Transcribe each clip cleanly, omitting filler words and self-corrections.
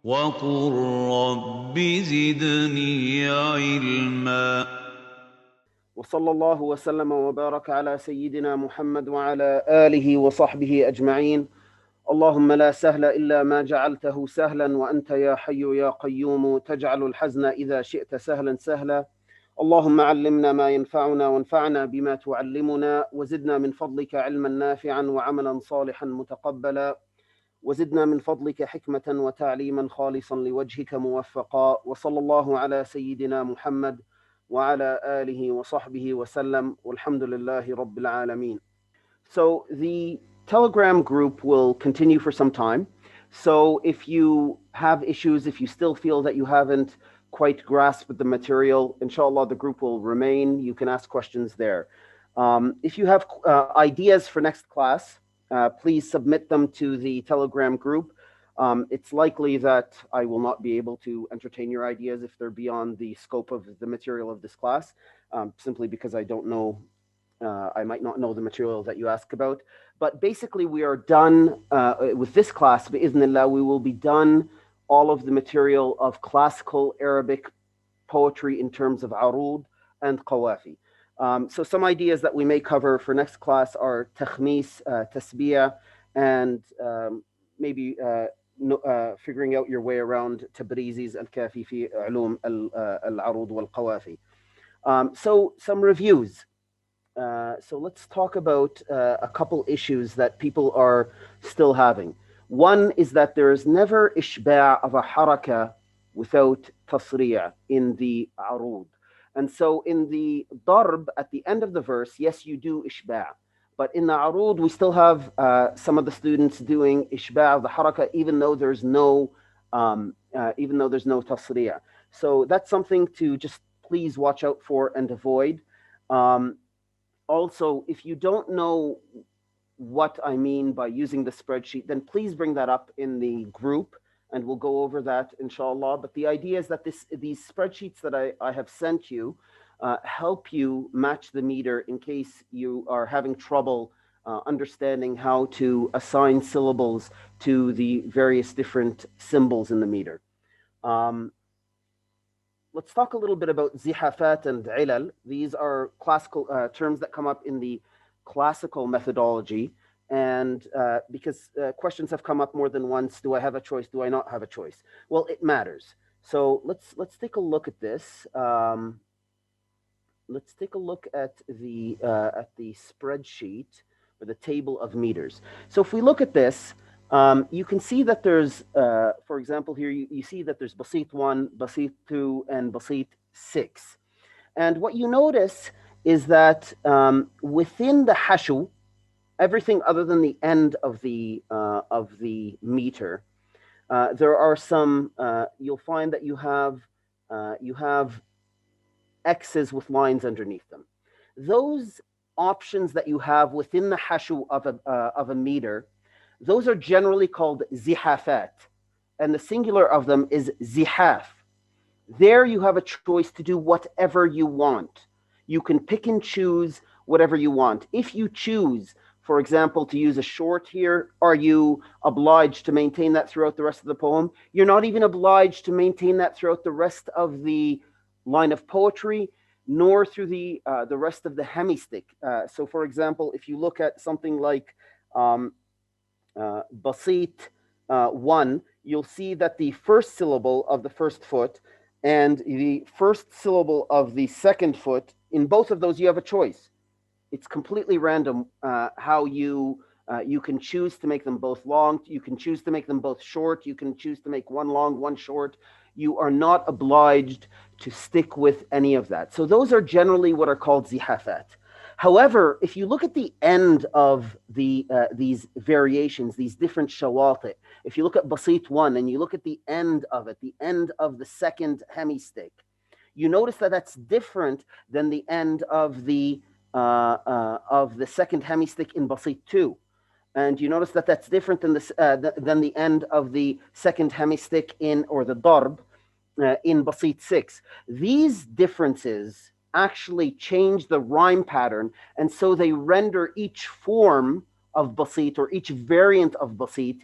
وقل رب زدني علما. وصلى الله وسلم وبارك على سيدنا محمد وعلى آله وصحبه أجمعين. اللهم لا سهل إلا ما جعلته سهلا، وأنت يا حي يا قيوم تجعل الحزن إذا شئت سهلا سهلا. اللهم علمنا ما ينفعنا وانفعنا بما تعلمنا، وزدنا من فضلك علما نافعا وعملا صالحا متقبلا، وزدنا من فضلك حكمة وتعليما خالصا لوجهك موفقا. وصلى الله على سيدنا محمد وعلى آله وصحبه وسلم، والحمد لله رب العالمين. So the Telegram group will continue for some time. So if you have issues, if you still feel that you haven't quite grasped the material, inshallah, the group will remain. You can ask questions there. If you have ideas for next class, please submit them to the Telegram group. It's likely that I will not be able to entertain your ideas if they're beyond the scope of the material of this class, simply because I don't know, I might not know the material that you ask about. But basically, we are done with this class. Bi'idhnillah, we will be done all of the material of classical Arabic poetry in terms of arud and qawafi. So some ideas that we may cover for next class are takhmis, tasbiyah, and maybe figuring out your way around Tabrizis al-Kafi fi ulum al-arud wal-qawafi. So some reviews. So let's talk about a couple issues that people are still having. One is that there is never ishba' of a haraka without tasriya in the arud. And so in the darb, at the end of the verse, yes, you do ishba'. But in the arud, we still have some of the students doing ishba' of the haraka, even though there's no tasriya. So that's something to just please watch out for and avoid. Also, if you don't know what I mean by using the spreadsheet, then please bring that up in the group and we'll go over that, inshallah. But the idea is that these spreadsheets that I have sent you help you match the meter in case you are having trouble understanding how to assign syllables to the various different symbols in the meter. Let's talk a little bit about zihafat and ilal. These are classical terms that come up in the classical methodology. And because questions have come up more than once, do I have a choice? Do I not have a choice? Well, it matters. So let's take a look at this. Let's take a look at the spreadsheet or the table of meters. So if we look at this, you can see that there's, for example, here you see that there's basit 1, basit 2, and basit 6. And what you notice is that within the hashu, everything other than the end of the meter, there are some. You'll find that you have X's with lines underneath them. Those options that you have within the hashu of a meter, those are generally called zihafat, and the singular of them is zihaf. There you have a choice to do whatever you want. You can pick and choose whatever you want. If you choose, for example, to use a short here, are you obliged to maintain that throughout the rest of the poem? You're not even obliged to maintain that throughout the rest of the line of poetry, nor through the rest of the hemistic. So, for example, if you look at something like basit 1, you'll see that the first syllable of the first foot and the first syllable of the second foot, in both of those you have a choice. It's completely random how you can choose to make them both long. You can choose to make them both short. You can choose to make one long, one short. You are not obliged to stick with any of that. So those are generally what are called zihafat. However, if you look at the end of these variations, these different shawati, if you look at basit 1 and you look at the end of it, the end of the second hemistick, you notice that that's different than the end of the second hemistick in basit 2. And you notice that that's different than the end of the second hemistick or the darb in basit 6. These differences actually change the rhyme pattern, and so they render each form of basit or each variant of basit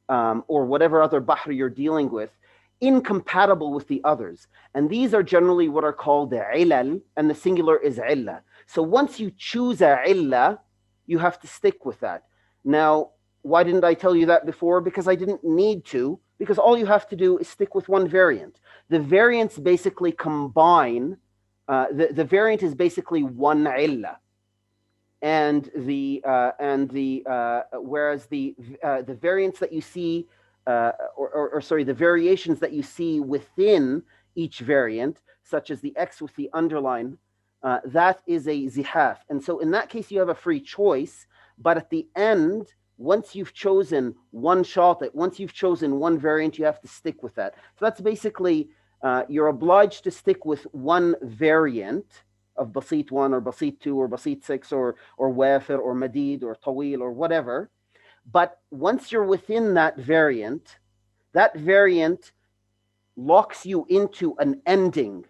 or whatever other bahr you're dealing with, incompatible with the others. And these are generally what are called the ilal, and the singular is illa. So once you choose a illa, you have to stick with that. Now, why didn't I tell you that before? Because I didn't need to, because all you have to do is stick with one variant. The variants basically combine, the variant is basically one illa. And whereas the variants that you see, the variations that you see within each variant, such as the X with the underline, that is a zihaf. And so in that case, you have a free choice. But at the end, once you've chosen one shati, once you've chosen one variant, you have to stick with that. So that's basically, you're obliged to stick with one variant of Basit 1 or Basit 2 or Basit 6 or Wafir or Madid or Tawil or whatever. But once you're within that variant locks you into an ending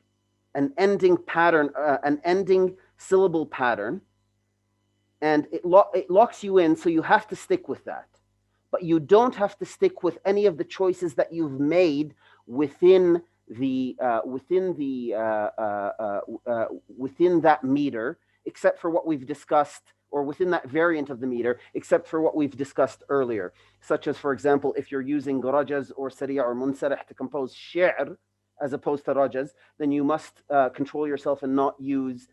pattern, an ending syllable pattern, and it locks you in, so you have to stick with that. But you don't have to stick with any of the choices that you've made within that meter, except for what we've discussed, or within that variant of the meter, except for what we've discussed earlier, such as, for example, if you're using rajaz or sari'a or munsarih to compose shi'r as opposed to rajaz, then you must control yourself and not use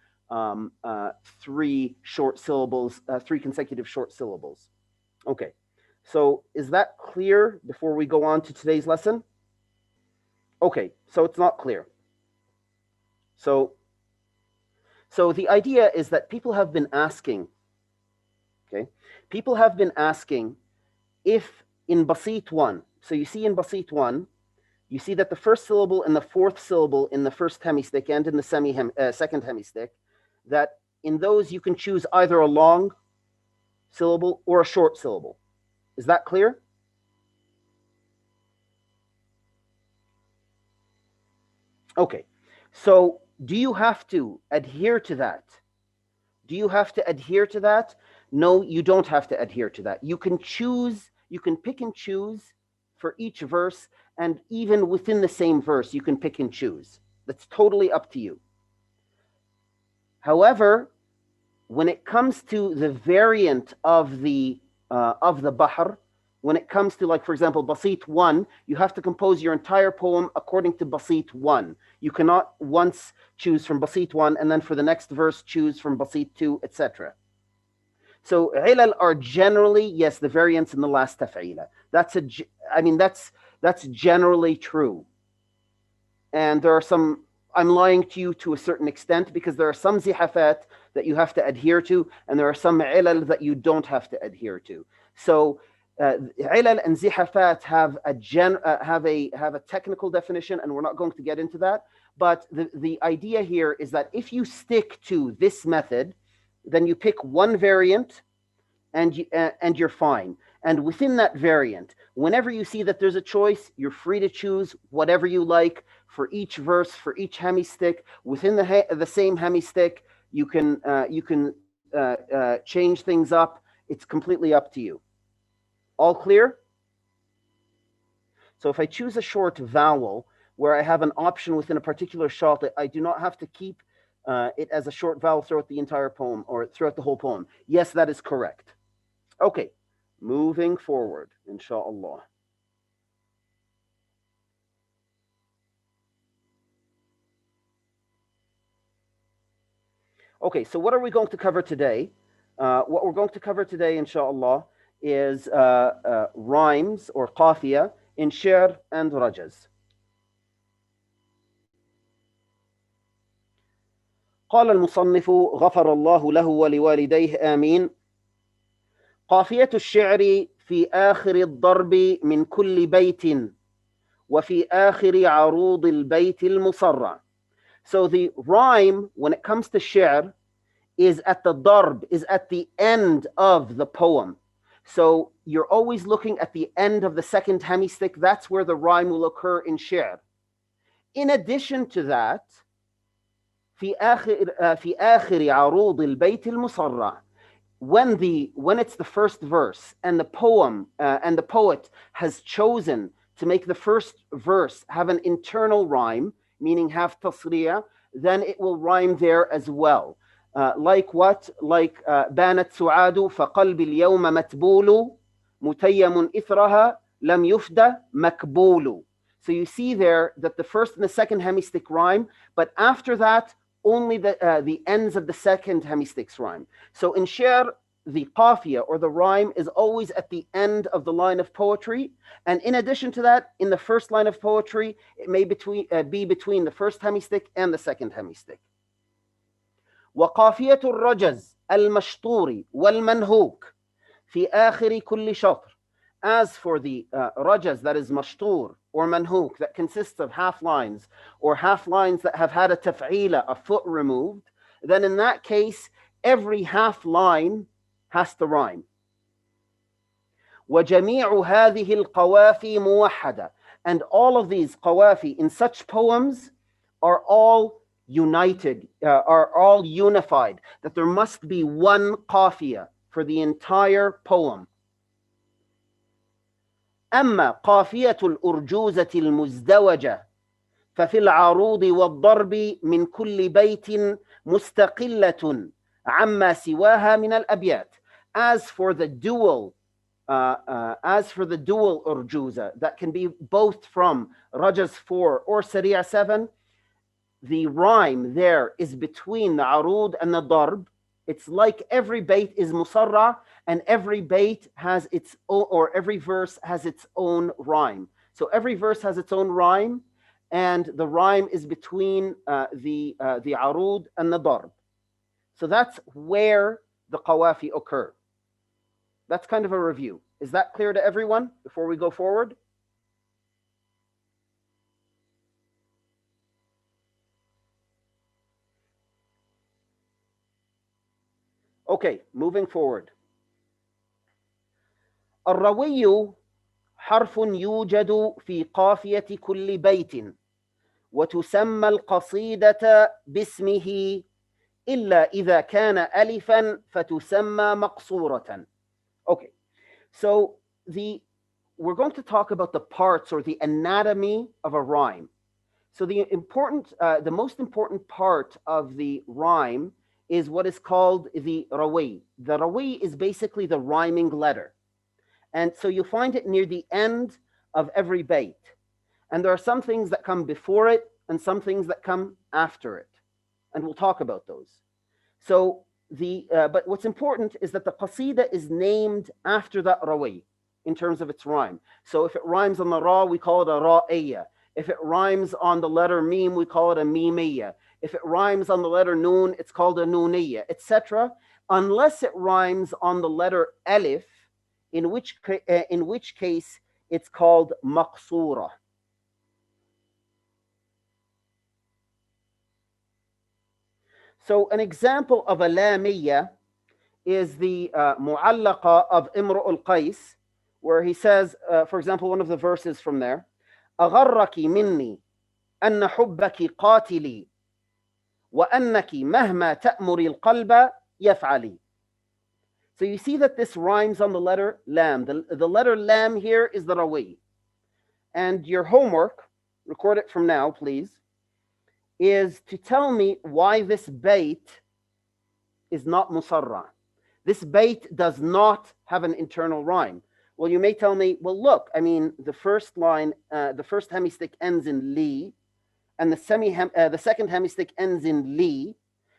three consecutive short syllables. Okay, so is that clear before we go on to today's lesson? Okay, so it's not clear. So the idea is that people have been asking, if in Basit 1, so you see in Basit 1, you see that the first syllable and the fourth syllable in the first hemistick and in the second hemistick, that in those you can choose either a long syllable or a short syllable. Is that clear? Okay, so do you have to adhere to that? Do you have to adhere to that? No, you don't have to adhere to that. You can choose, you can pick and choose for each verse, and even within the same verse, you can pick and choose. That's totally up to you. However, when it comes to the variant of the bahr, when it comes to, like, for example, Basit 1, you have to compose your entire poem according to Basit 1. You cannot once choose from Basit 1 and then for the next verse choose from Basit 2, etc. So ilal are generally, yes, the variants in the last taf'ila. That's generally true. And there are some, I'm lying to you to a certain extent, because there are some zihafat that you have to adhere to, and there are some ilal that you don't have to adhere to. So ilal and zihafat have a technical definition, and we're not going to get into that. But the idea here is that if you stick to this method, then you pick one variant, and you're fine. And within that variant, whenever you see that there's a choice, you're free to choose whatever you like for each verse, for each hemistick. Within the same hemistick, you can change things up. It's completely up to you. All clear? So if I choose a short vowel where I have an option within a particular shati, I do not have to keep it as a short vowel throughout the entire poem or throughout the whole poem. Yes, that is correct. Okay, moving forward, inshallah. Okay, so what are we going to cover today? What we're going to cover today, inshallah, is rhymes or qafiyah in shi'r and rajaz. قال المصنف غفر الله له ولوالديه آمين. قافية الشعر في آخر الضرب من كل بيت وفي آخر عروض البيت المصرع. So the rhyme, when it comes to shi'r, is at the darb, is at the end of the poem. So you're always looking at the end of the second hemistick. That's where the rhyme will occur in shi'r. In addition to that, في آخر عروض البيت المصرع, when it's the first verse and the poem and the poet has chosen to make the first verse have an internal rhyme, meaning have tasriya, then it will rhyme there as well. Like what? Like بانت سعاد فقلب اليوم متبول متيم إثرها لم يفد مكبول. So you see there that the first and the second hemistich rhyme, but after that only the ends of the second hemistichs rhyme. So in Sher, the qafiyah or the rhyme is always at the end of the line of poetry. And in addition to that, in the first line of poetry, it may be between the first hemistich and the second hemistich. وقافية الرجز المشطور والمنهوك في آخر كل شطر. As for the rajaz that is mashtur or manhuk, that consists of half lines or half lines that have had a taf'ila, a foot removed, then in that case, every half line has to rhyme. وَجَمِيعُ هَذِهِ الْقَوَافِي مُوَحَّدَةً. And all of these qawafi in such poems are all united, are all unified, that there must be one qafiyah for the entire poem. أما قافية الأرجوزة المزدوجة ففي العروض والضرب من كل بيت مستقلة عما سواها من الأبيات. As for the dual urjuza that can be both from Rajaz 4 or Sari'a 7, the rhyme there is between the arud and the darb. It's like every bait is musarra, and every bait has its own, or every verse has its own rhyme. So every verse has its own rhyme, and the rhyme is between the arud and the darb. So that's where the qawafi occur. That's kind of a review. Is that clear to everyone before we go forward? Okay, moving forward. الروي حرف يوجد في قافية كل بيت وتسمى القصيدة باسمه إلا إذا كان ألفا فتسمى مقصورة. Okay, so we're going to talk about the parts or the anatomy of a rhyme. So the most important part of the rhyme is what is called the rawi. The rawi is basically the rhyming letter. And so you find it near the end of every bait. And there are some things that come before it and some things that come after it. And we'll talk about those. So but what's important is that the qasida is named after that rawi in terms of its rhyme. So if it rhymes on the ra, we call it a ra'iyya. If it rhymes on the letter mim, we call it a mimiyya. If it rhymes on the letter noon, it's called a nooniyya, etc. Unless it rhymes on the letter alif, in which case it's called maqsura. So an example of a lamiyya is the mu'allaqa of Imru al-Qais, where he says, for example, one of the verses from there, أغرك مني أن حبك قاتلي وأنك مهما تأمر القلب يفعلي. So you see that this rhymes on the letter lam. The letter lam here is the rawi. And your homework, record it from now, please, is to tell me why this bait is not musarra. This bait does not have an internal rhyme. Well, you may tell me, well, look, I mean, the first line, the first hemistich ends in li, and the second hemistich ends in li.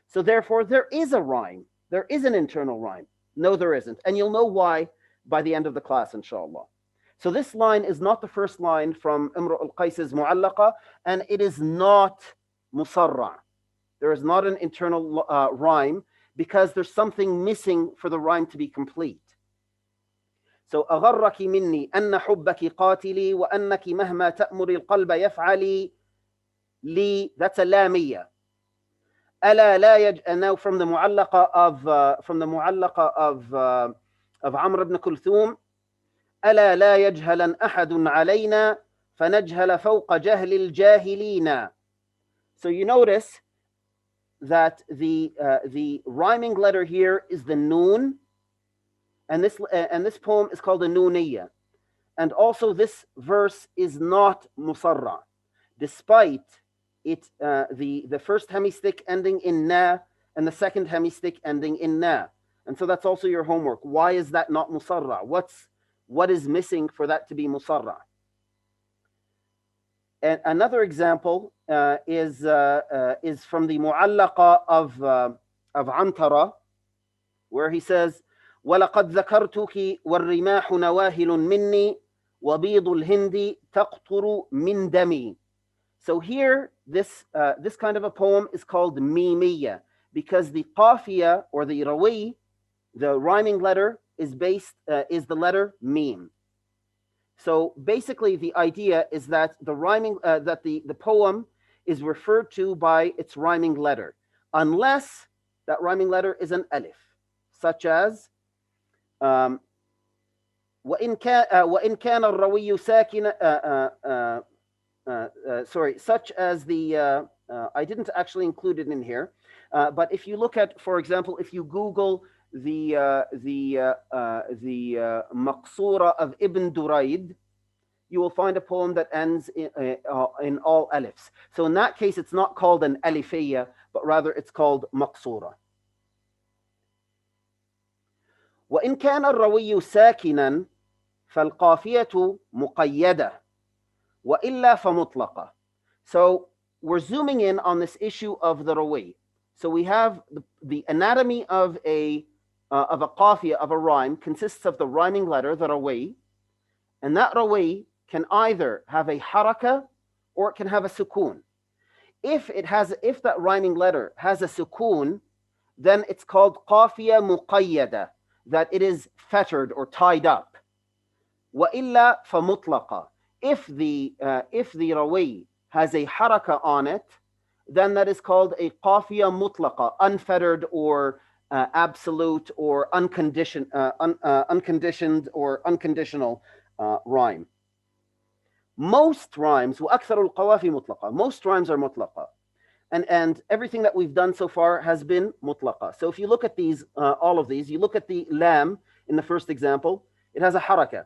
So therefore, there is a rhyme. There is an internal rhyme. No, there isn't. And you'll know why by the end of the class, inshallah. So this line is not the first line from Imru al-Qais's mu'allaqa, and it is not musarra. There is not an internal rhyme because there's something missing for the rhyme to be complete. So أغرك مني أن حبك قاتلي وأنك مهما تأمر القلب يفعلي لي. That's a lamiyya. ألا لا and now from the mu'allaqa of Amr ibn Kulthum, ألا لا يجهلا أحد علينا فنجهل فوق جهل الجاهلين. So you notice that the rhyming letter here is the noon, And this poem is called a Nuniyya. And also this verse is not musarra, despite it the first hemistick ending in na and the second hemistick ending in na. And so that's also your homework. Why is that not musarra? What is missing for that to be musarra? And another example is from the mu'allaqa of Antara, where he says, وَلَقَدْ ذَكَرْتُكِ وَالرِّمَاحُ نَوَاهِلٌ مِنِّي وَبِيضُ الْهِنْدِ تَقْطُرُ مِنْ دَمِي. So here, this kind of a poem is called mimiyya, because the qafiyya or the rawi, the rhyming letter, is the letter mim. So basically, the idea is that the poem is referred to by its rhyming letter, unless that rhyming letter is an alif, such as وإن كان الروي ساكن such as the I didn't actually include it in here, but if you look at, for example, if you Google the Maqsura of Ibn Durayd, you will find a poem that ends in all alifs. So in that case, it's not called an alifiyya, but rather it's called Maqsura. وإن كان الروي ساكنا فالقافية مقيدة وإلا فمطلقة. So we're zooming in on this issue of the rawi. So we have the anatomy of a qafiyah, of a rhyme, consists of the rhyming letter, the rawi, and that rawi can either have a haraka or it can have a sukun. If that rhyming letter has a sukun, then it's called qafiyah muqayyada, that it is fettered or tied up. وإلا فمطلقة. If the rawi has a haraka on it, then that is called a qafiyah mutlaqa, unfettered or absolute or unconditioned or unconditional rhyme. Most rhymes, وأكثر القوافي مطلقة. Most rhymes are mutlaqa. And everything that we've done so far has been mutlaqa. So if you look at these, all of these, you look at the lam in the first example, it has a haraka,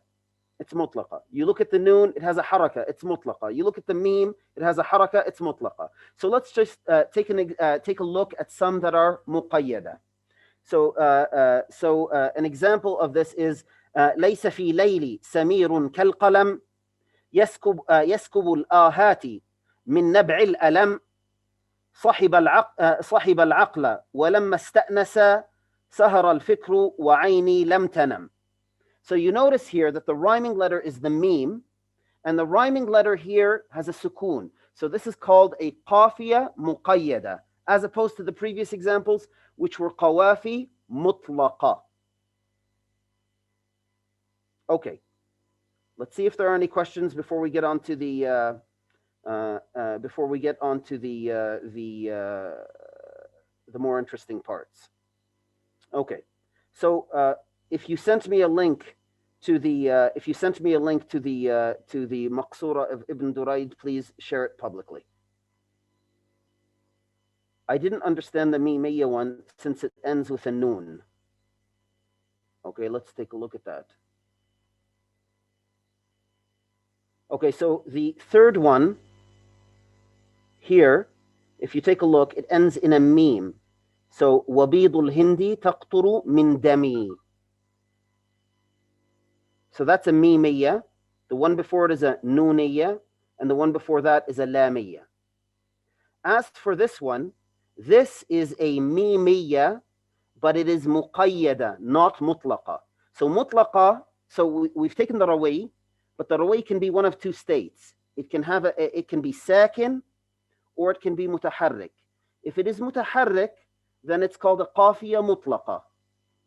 it's mutlaqa. You look at the noon, it has a haraka, it's mutlaqa. You look at the meme, it has a haraka, it's mutlaqa. So let's just take a look at some that are muqayyada. So an example of this is ليس في ليلي سمير كالقلم يسكب الآهات من نبع الألم صحب العقل ولما استأنس سهر الفكر وعيني لم تنم. So you notice here that the rhyming letter is the meme, and the rhyming letter here has a sukun. So this is called a qafiyah muqayyada, as opposed to the previous examples, which were qawafi mutlaqa. Okay, let's see if there are any questions before we get on to the more interesting parts. Okay, so if you sent me a link to the Maqsura of Ibn Durayd, please share it publicly. I didn't understand the mimiyya one since it ends with a noon. Okay, let's take a look at that. Okay, so the third one here, if you take a look, it ends in a meme. So وَبِيضُ الْهِنْدِ تَقْطُرُ مِنْ دَمِي. So that's a mimiyya. The one before it is a nuniyya, and the one before that is a lamiyya. As for this one, this is a mimiyya, but it is muqayyada, not mutlaqa. So mutlaqa, so we've taken the rawi, but the rawi can be one of two states. It can be sakin, or it can be mutaharrik. If it is mutaharrik, then it's called a qafiyah mutlaqa.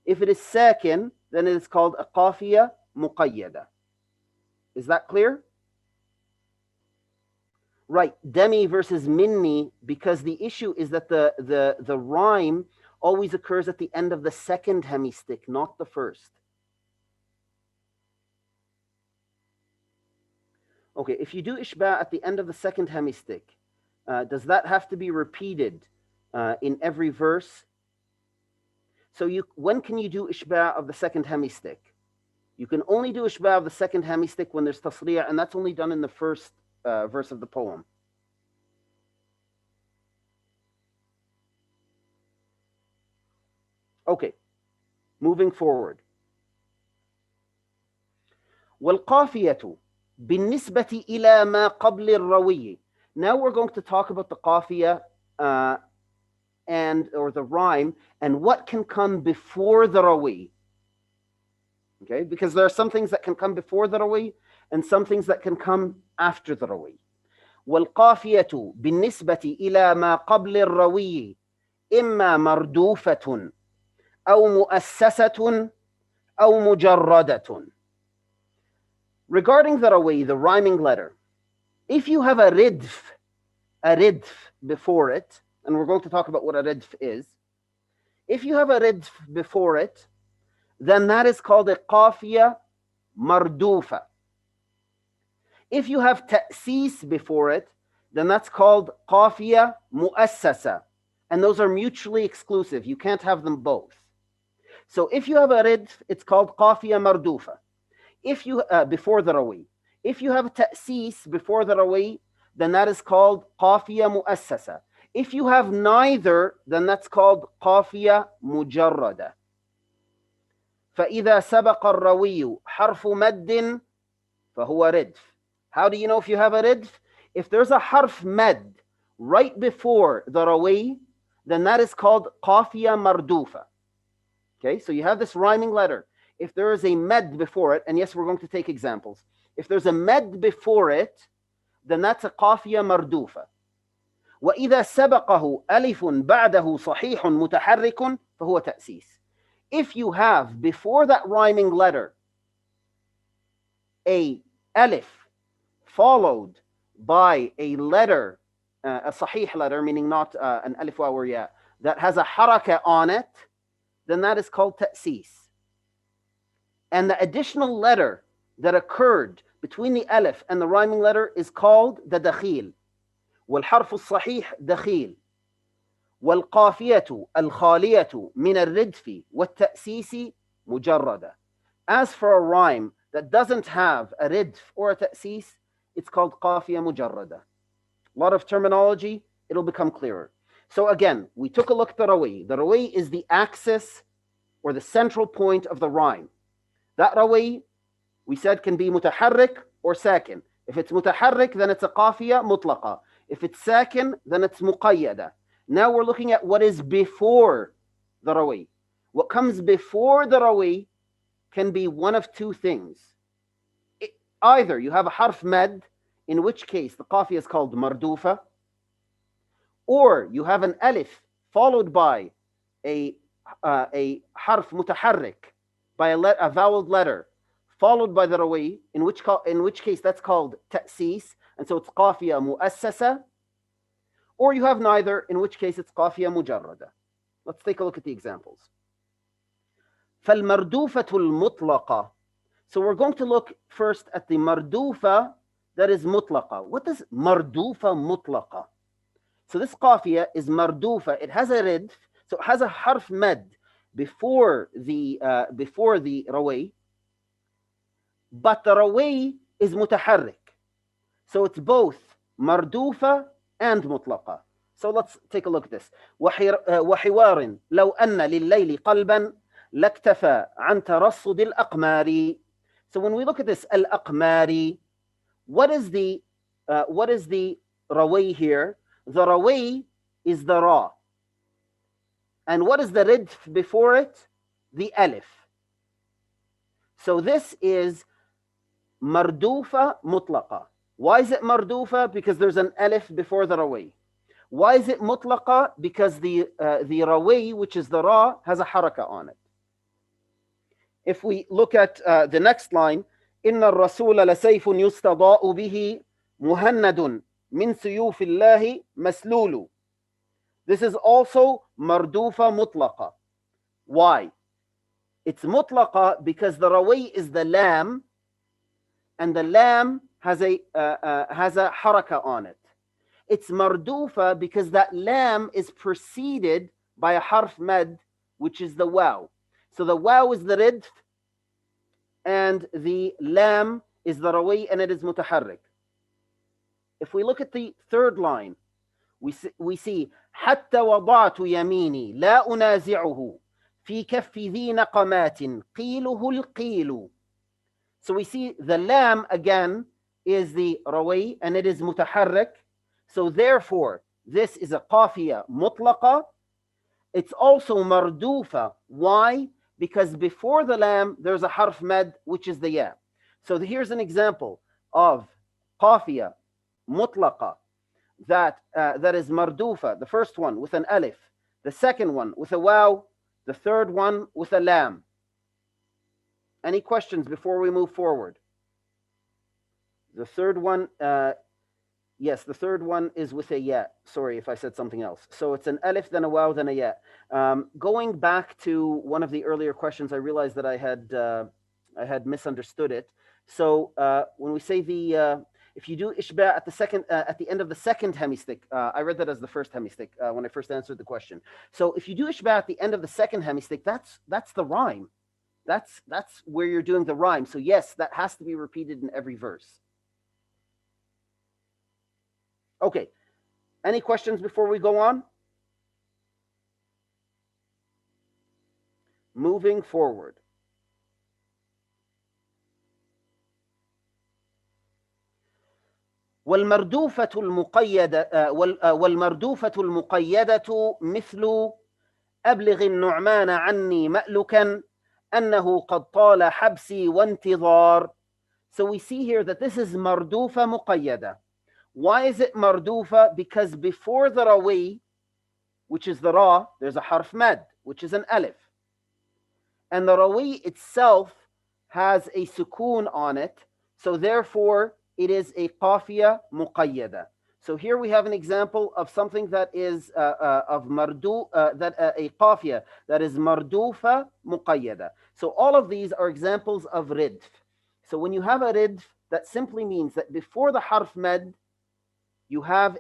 If it is sakin, then it is called a qafiyah muqayyada. Is that clear? Right, demi versus minni, because the issue is that the rhyme always occurs at the end of the second hemistick, not the first. Okay, if you do ishba at the end of the second hemistick, does that have to be repeated in every verse? So when can you do ishba' of the second hemistick? You can only do ishba' of the second hemistick when there's tasri', and that's only done in the first verse of the poem. Okay, moving forward. والقافية بالنسبة إلى ما قبل الروي. Now we're going to talk about the qafiyah or the rhyme and what can come before the rawi. Okay, because there are some things that can come before the rawi and some things that can come after the rawi. والقافية بالنسبة إلى ما قبل الروي إما مردوفة أو مؤسسة أو مجردة. Regarding the rawi, the rhyming letter, if you have a ridf before it, and we're going to talk about what a ridf is. If you have a ridf before it, then that is called a qafiyah mardufa. If you have ta'sis before it, then that's called qafiyah mu'assasa. And those are mutually exclusive. You can't have them both. So if you have a ridf, it's called qafiyah mardufa. If you before the rawi. If you have ta'sis before the rawi, then that is called qafiyah mu'assasa. If you have neither, then that's called qafiyah mujarrada. فإذا سبق الروي حرف مد فهو ردف. How do you know if you have a ridf? If there's a harf mad right before the rawi, then that is called qafiyah mardufa. Okay, so you have this rhyming letter. If there is a med before it, and yes, we're going to take examples. If there's a med before it, then that's a qafiyah mardufa. وإذا سبقه ألف بعده صحيح متحرك فهو تأسيس. If you have before that rhyming letter a alif followed by a letter, a sahih letter, meaning not an alif waw or ya, that has a haraka on it, then that is called ta'sis. And the additional letter that occurred between the alif and the rhyming letter is called the dakhil. والحرف الصحيح دخيل. والقافية الخالية من الردف والتأسيس مجردة. As for a rhyme that doesn't have a ridf or a ta'sis, it's called qafiyah mujarrada. A lot of terminology, it'll become clearer. So again, we took a look at the rawi. The rawi is the axis or the central point of the rhyme. That rawi, we said, can be mutaharrik or sakin. If it's mutaharrik, then it's a qafiyah mutlaqa. If it's sakin, then it's muqayyada. Now we're looking at what is before the rawi. What comes before the rawi can be one of two things. Either you have a harf mad, in which case the qafiyah is called mardufa, or you have an alif followed by a harf mutaharrik, by a voweled letter, followed by the rawi, in which case that's called ta'sis, and so it's qafiyah mu'assasa, or you have neither, in which case it's qafiyah mujarrada. Let's take a look at the examples. فالمردوفة المطلقة. So we're going to look first at the mardufa that is mutlaqa. What is mardufa mutlaqa? So this qafiyah is mardufa. It has a ridf, so it has a harf mad before the rawi, but the rawi is mutaharrik. So it's both mardufa and mutlaqa. So let's take a look at this. وحوار لو أن لليل قلبا لاكتفى عن ترصد الأقمار. So when we look at this al-aqmari, what is the rawi here? The rawi is the ra. And what is the ridf before it? The alif. So this is mardufa mutlaqa. Why is it mardufa? Because there's an alif before the rawi. Why is it mutlaqa? Because the rawi, which is the ra, has a haraka on it. If we look at the next line, إن الرسول لسيف يستضاء به مهند من سيوف الله مسلول. This is also mardufa mutlaqa. Why? It's mutlaqa because the rawi is the lam, and the lam has a haraka on it. It's mardufa because that lam is preceded by a harf mad, which is the waw. So the waw is the ridf, and the lam is the rawi, and it is mutaharrik. If we look at the third line, we see حتى وضعت يميني لا أنازعه في كف ذي نقمات قيله القيل. So we see the lam again is the rawi, and it is mutaharrik. So therefore, this is a qafiya mutlaqa. It's also mardufa. Why? Because before the lam, there's a harf mad, which is the ya. So here's an example of qafiya mutlaqa that is mardufa. The first one with an alif, the second one with a waw, the third one with a lam. Any questions before we move forward? The third one, yes, the third one is with a ya. Sorry if I said something else. So it's an alif, then a waw, then a ya. Going back to one of the earlier questions, I realized that I had misunderstood it. So when we say if you do ishba at the end of the second hemistick, I read that as the first hemistick when I first answered the question. So if you do ishba at the end of the second hemistick, that's the rhyme. That's where you're doing the rhyme. So yes, that has to be repeated in every verse. Okay. Any questions before we go on? Moving forward. والمردوفة المقيدة مثل أبلغ النعمان عني مألكا أنه قد طال حبسي وانتظار. So we see here that this is mardufa muqayyada. Why is it mardufa? Because before the rawi, which is the ra, there's a harf mad, which is an alif. And the rawi itself has a sukoon on it. So therefore, it is a qafiya muqayyada. So here we have an example of something that is of mardu, a qafiya that is mardufa muqayyada. So all of these are examples of ridf. So when you have a ridf, that simply means that before the harf mad, before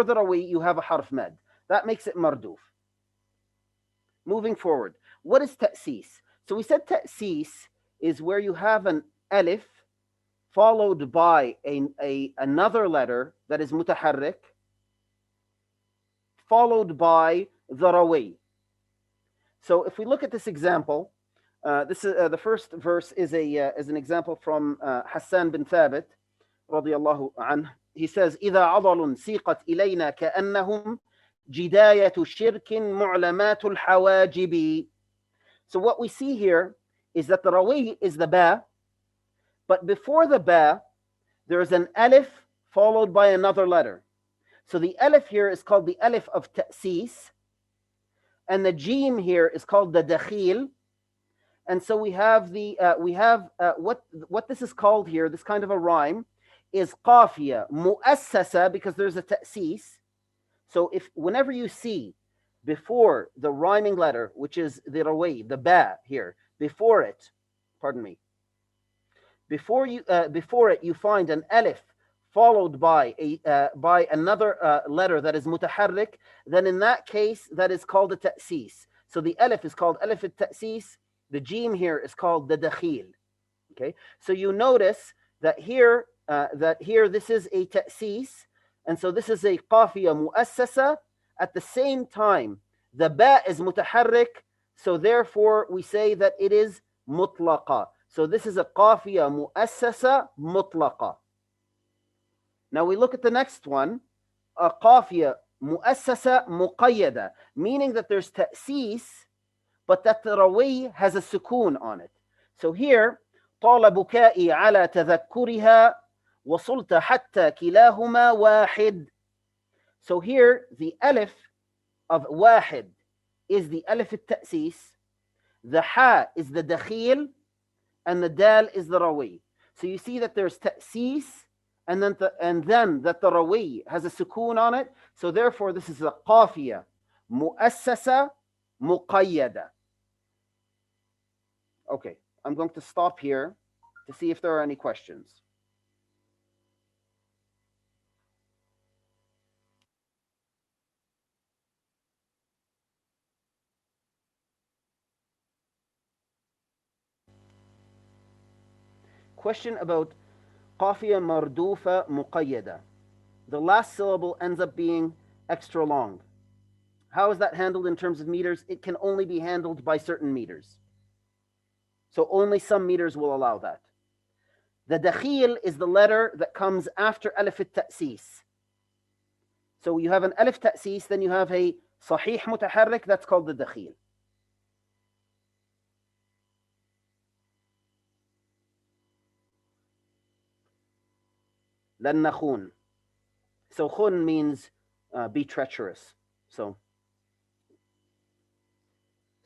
the rawi, you have a harf mad. That makes it marduf. Moving forward, what is ta'sis? So we said ta'sis is where you have an alif followed by another letter that is mutaharrik, followed by the rawi. So if we look at this example, this is the first verse is an example from Hassan bin Thabit radiyallahu anhu. He says, إذا عضل سيقت إلينا كأنهم جداية شرك معلمات الحواجب. So what we see here is that the rawi is the ba, but before the ba, there's an alif followed by another letter. So the alif here is called the alif of ta'sis, and the jim here is called the dakhil. And so we have what this is called here, this kind of a rhyme, is qafiya mu'assasa, because there's a ta'sis. So whenever you see before the rhyming letter, which is the rawi, the ba here, before it, before it you find an alif followed by another letter that is mutaharrik, then in that case that is called a ta'sis. So the alif is called alif al-ta'sis, the jim here is called the dakhil. Okay, so you notice that here this is a ta'sis, and so this is a qafiya mu'assasa. At the same time, the ba is mutaharrik, so therefore we say that it is mutlaqa. So this is a qafiya mu'assasa mutlaqa. Now we look at the next one, a qafiya mu'assasa muqayyada, meaning that there's ta'sis, but that the rawi has a sukoon on it. So here, طال بكائي على تذكرها وصلت حتى كلاهما واحد. So here, the alif of wahid is the alif al-ta'sis, the ha is the dakhil, and the dal is the rawi. So you see that there's ta'sis, and then that the rawi has a sukoon on it. So therefore, this is a qafiya mu'assasa muqayyada. Okay, I'm going to stop here to see if there are any questions. question about قافية مردوفة مقيدة. The last syllable ends up being extra long. How is that handled in terms of meters? It can only be handled by certain meters. So only some meters will allow that. The dakhil is the letter that comes after alif al-ta'sis. So you have an alif ta'sis, then you have a sahih mutaharrik, that's called the dakhil. Lan nakhun. So khun means be treacherous. So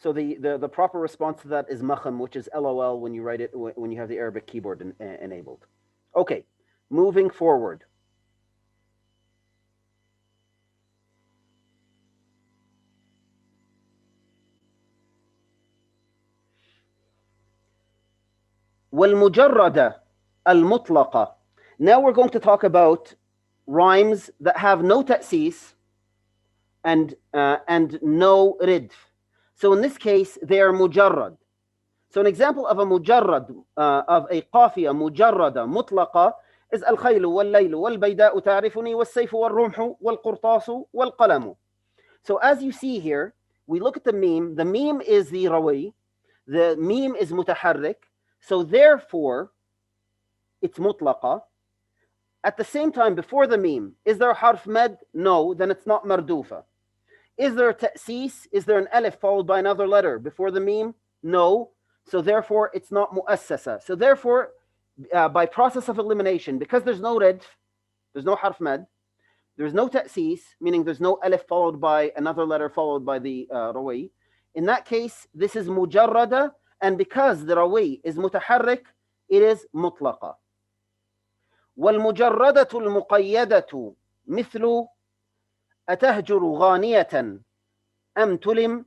the proper response to that is makham, which is LOL when you write it, when you have the Arabic keyboard enabled. Okay, moving forward. والمجردة المطلقة. Now we're going to talk about rhymes that have no ta'sis and no ridf. So in this case, they are mujarrad. So an example of a mujarrad, of a qafiya mujarrada mutlaqa, is al-khaylu wal-laylu wal-bayda'u ta'rifuni wal-sayfu wal-rumhu wal-qurtasu wal-qalamu. So as you see here, we look at the meme. The meme is the rawi. The meme is mutaharrik. So therefore, it's mutlaqa. At the same time, before the meme, is there a harf med? No, then it's not mardufa. Is there a ta'sis? Is there an alif followed by another letter before the meme? No. So therefore, it's not mu'assasa. So therefore, by process of elimination, because there's no redf, there's no harf med, there's no ta'sis, meaning there's no alif followed by another letter followed by the rawi. In that case, this is mujarrada, and because the rawi is mutaharrik, it is mutlaqa. والمجردة المقيدة مثل أتهجر غانية أم تلم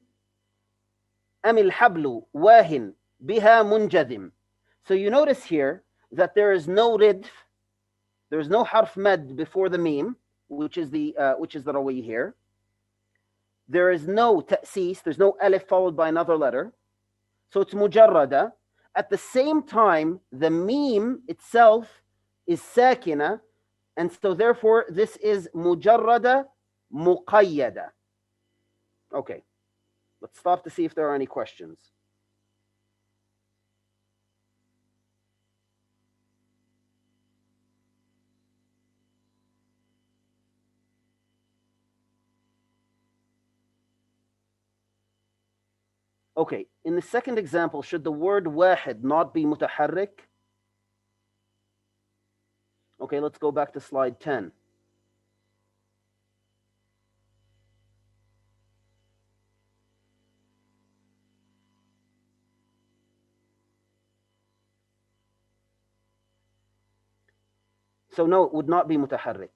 أم الحبل واهن بها منجذم. So you notice here that there is no ridf, there is no harf med before the meme, which is the rawi here. There is no ta'sis, there's no alif followed by another letter. So it's mujarrada. At the same time, the meme itself is sakina, and so therefore this is mujarrada muqayyada. Okay, let's stop to see if there are any questions. Okay, in the second example, should the word wahid not be mutaharrik? Okay, let's go back to slide 10. So no, it would not be mutaharrik.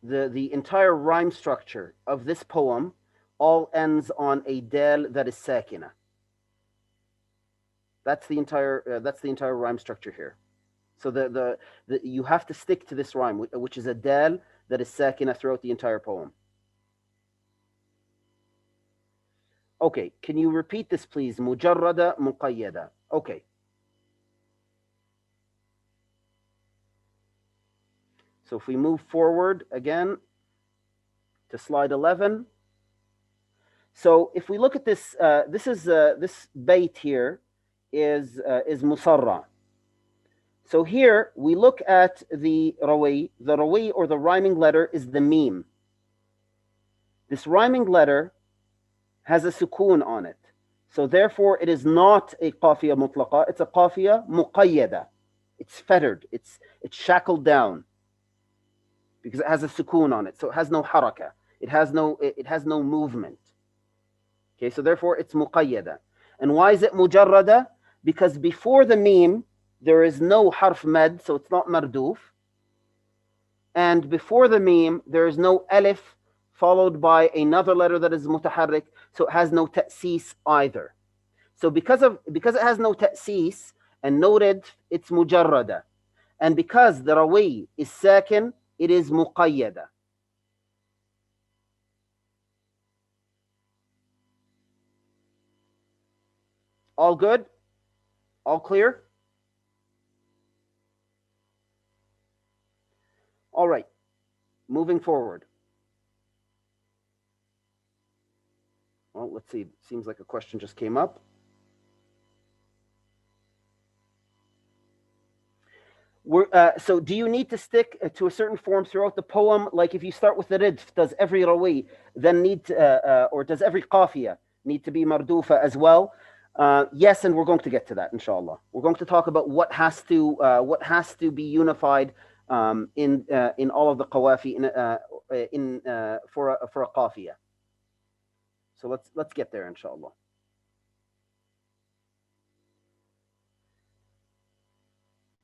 The entire rhyme structure of this poem all ends on a dal that is sakina. That's the entire rhyme structure here. So you have to stick to this rhyme, which is a dal that is sakina throughout the entire poem. Okay, can you repeat this, please? Mujarrada muqayyada. Okay. So if we move forward again to slide 11. So if we look at this, this bait here is musarra. So here we look at the rawi. The rawi, or the rhyming letter, is the meme. This rhyming letter has a sukoon on it. So therefore it is not a qafiya mutlaqa, it's a qafiya muqayyada. It's fettered, it's shackled down, because it has a sukoon on it. So it has no haraka. It has no movement. Okay, so therefore it's muqayyada. And why is it mujarrada? Because before the meme, there is no harf med, so it's not marduf. And before the meme, there is no alif followed by another letter that is mutaharrik, so it has no ta'sis either. So because it has no ta'sis and no red, it's mujarrada. And because the rawi is sakin, it is muqayyada. All good? All clear? All right, moving forward. Well, let's see. Seems like a question just came up. So do you need to stick to a certain form throughout the poem? Like if you start with the ridf, does every rawi then need or does every qafiya need to be mardufa as well? Yes, and we're going to get to that, inshallah. We're going to talk about what has to be unified in all of the qawafi for a qafiya. So let's get there, inshallah.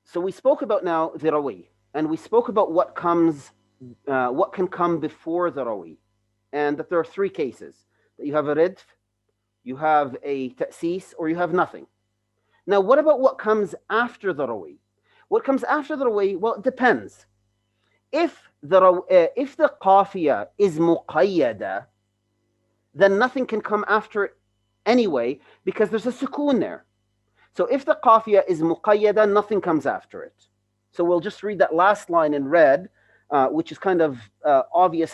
So we spoke about now the rawi, and we spoke about what can come before the rawi, and that there are three cases: that you have a ridf, you have a ta'sis, or you have nothing. Now, what about what comes after the rawi? What comes after the rawi? Well, it depends. If the qafiya is muqayyada, then nothing can come after it anyway, because there's a sukoon there. So if the qafiya is muqayyada, nothing comes after it. So we'll just read that last line in red, which is kind of obvious,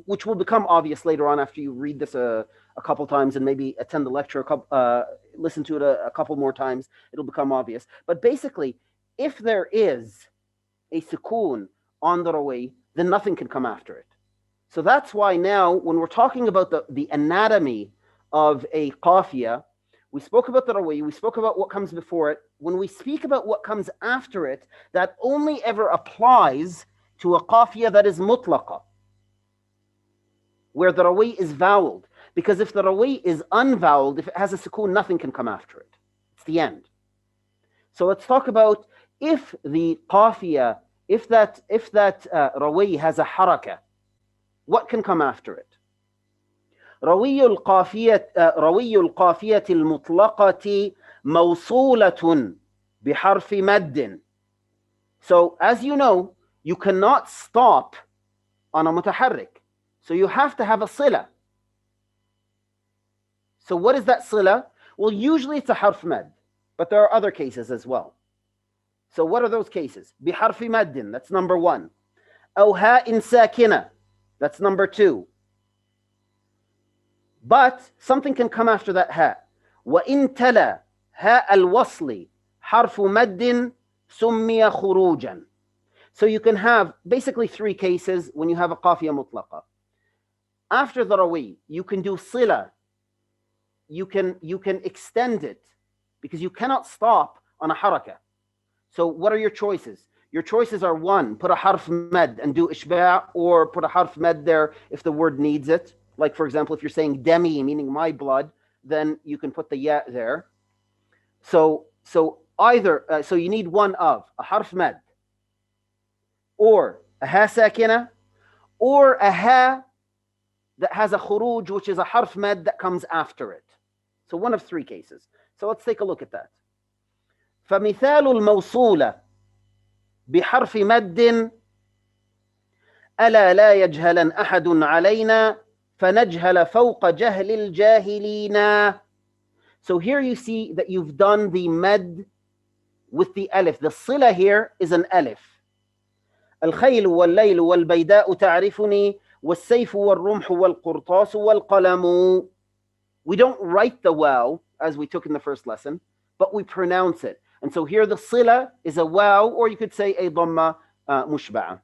which will become obvious later on after you read this a couple times and maybe attend the lecture, listen to it a couple more times. It'll become obvious. But basically, if there is a sukoon on the rawi, then nothing can come after it. So that's why now, when we're talking about the anatomy of a qafiya, we spoke about the rawi, we spoke about what comes before it. When we speak about what comes after it, that only ever applies to a qafiya that is mutlaqa, where the rawi is voweled. Because if the rawi is unvoweled, if it has a sukoon, nothing can come after it. It's the end. So let's talk about if the qafiya, if that rawi has a haraka, what can come after it? روي القافية المطلقة موصولة بحرف مد. So as you know, you cannot stop on a mutaharrik. So you have to have a sila. So what is that sila? Well, usually it's a harf mad, but there are other cases as well. So what are those cases? بحرف مد, that's number one. أو هاء ساكنة, that's number two. But something can come after that ha. وَإِن تَلَى هَاءَ الْوَصْلِ حَرْفُ مَدٍ سُمِّيَ خُرُوجًا. So you can have basically three cases when you have a qafiya mutlaqa. After the rawi, you can do sila. You can extend it because you cannot stop on a haraka. So what are your choices? Your choices are one, put a harf mad and do ishba', or put a harf mad there if the word needs it. Like, for example, if you're saying demi, meaning my blood, then you can put the ya there. So either, so you need one of a harf mad, or a ha sakina, or a ha that has a khuruj, which is a harf mad that comes after it. So one of three cases. So let's take a look at that. فمثال الموصولة بحرف مد ألا لا يجهلن أحد علينا فنجهل فوق جهل الجاهلين. So here you see that you've done the med with the alif. The sila here is an alif. الخيل والليل والبيداء تعرفني والسيف والرمح والقرطاس والقلم. We don't write the waw as we took in the first lesson, but we pronounce it. And so here the sila is a waw, or you could say a dhamma mushba'a.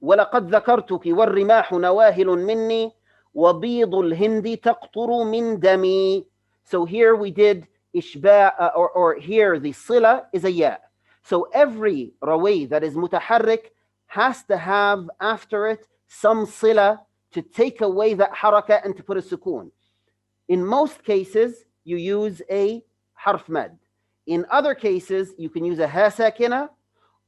ولقد ذكرتك والرماح نواهل مني وبيض الهند تقطر من دمي. So here we did ishba', or here the sila is a ya. So every rawi that is mutaharrik has to have after it some sila to take away that haraka and to put a sukoon. In most cases, you use a harf mad. In other cases, you can use a ha sakina,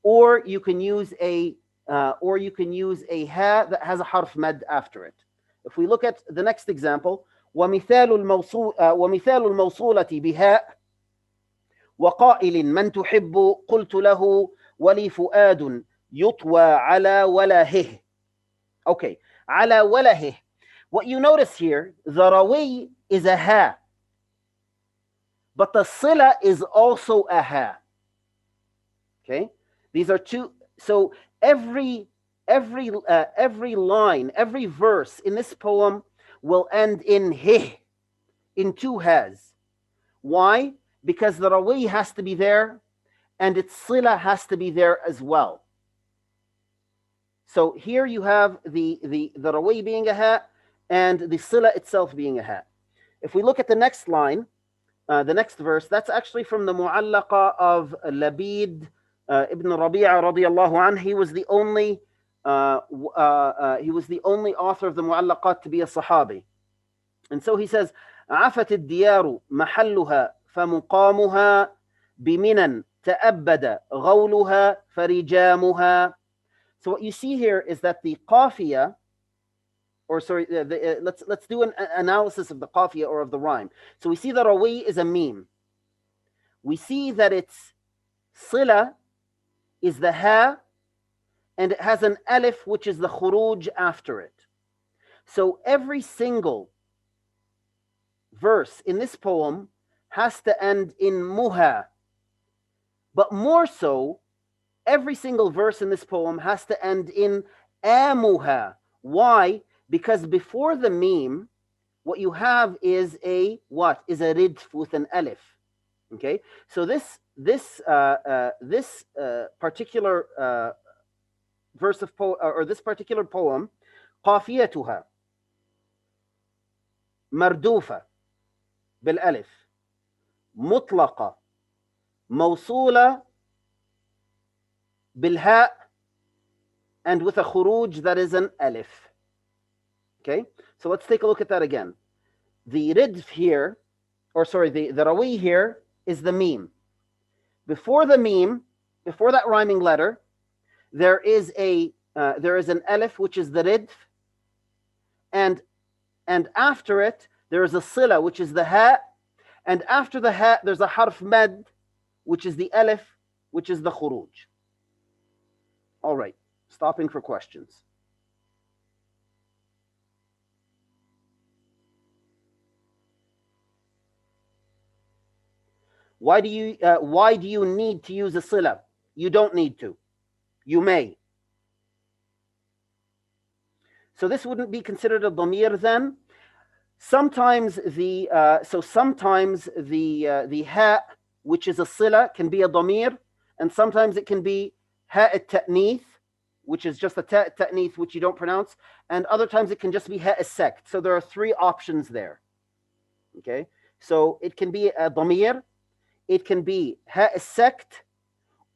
or you can use a ha that has a harf mad after it. If we look at the next example, ومثال الموصولة بهاء وقائل من تحب قلت له ولي فؤاد يطوى على ولهه. Okay, على ولهه. What you notice here, the rawi is a ha. but the sila is also a ha. Okay, these are two. So every line, every verse in this poem will end in he, in two has. Why? Because the rawi has to be there, and its sila has to be there as well. So here you have the rawi being a ha, and the sila itself being a ha. If we look at the next line, the next verse, that's actually from the mu'allaqa of Labid ibn Rabi'a radiyallahu anhu. He was the only author of the mu'allaqat to be a sahabi. And so he says, عفت الديار محلها فمقامها بمنن تأبد غولها فرجامها. So what you see here is that the qafiyah, or sorry, let's do an analysis of the qafiyah or of the rhyme. So we see that rawi is a meme. We see that its sila is the ha, and it has an alif, which is the khuruj after it. So every single verse in this poem has to end in muha. But more so, every single verse in this poem has to end in amuha. Why? Because before the meme, what you have is a what? Is a ridf with an alif. Okay, so this particular verse of or this particular poem, qafiyatuha mardufa bil alif, mutlaqa, mawsula bil ha, and with a khuruj that is an alif. Okay, so let's take a look at that again. The ridf here, or sorry, the rawi here is the meme. Before the meme, before that rhyming letter, there is an alif, which is the ridf, and after it there is a sila, which is the ha, and after the ha there's a harf mad, which is the alif, which is the khuruj. All right, stopping for questions. Why do you need to use a sila? You don't need to. You may. So this wouldn't be considered a dhamir then. Sometimes the ha, which is a sila, can be a dhamir, and sometimes it can be ha at-ta'neeth, which is just a ta'neeth which you don't pronounce, and other times it can just be ha as-sakt. So there are three options there. Okay, so it can be a dhamir, it can be ha as-sakt,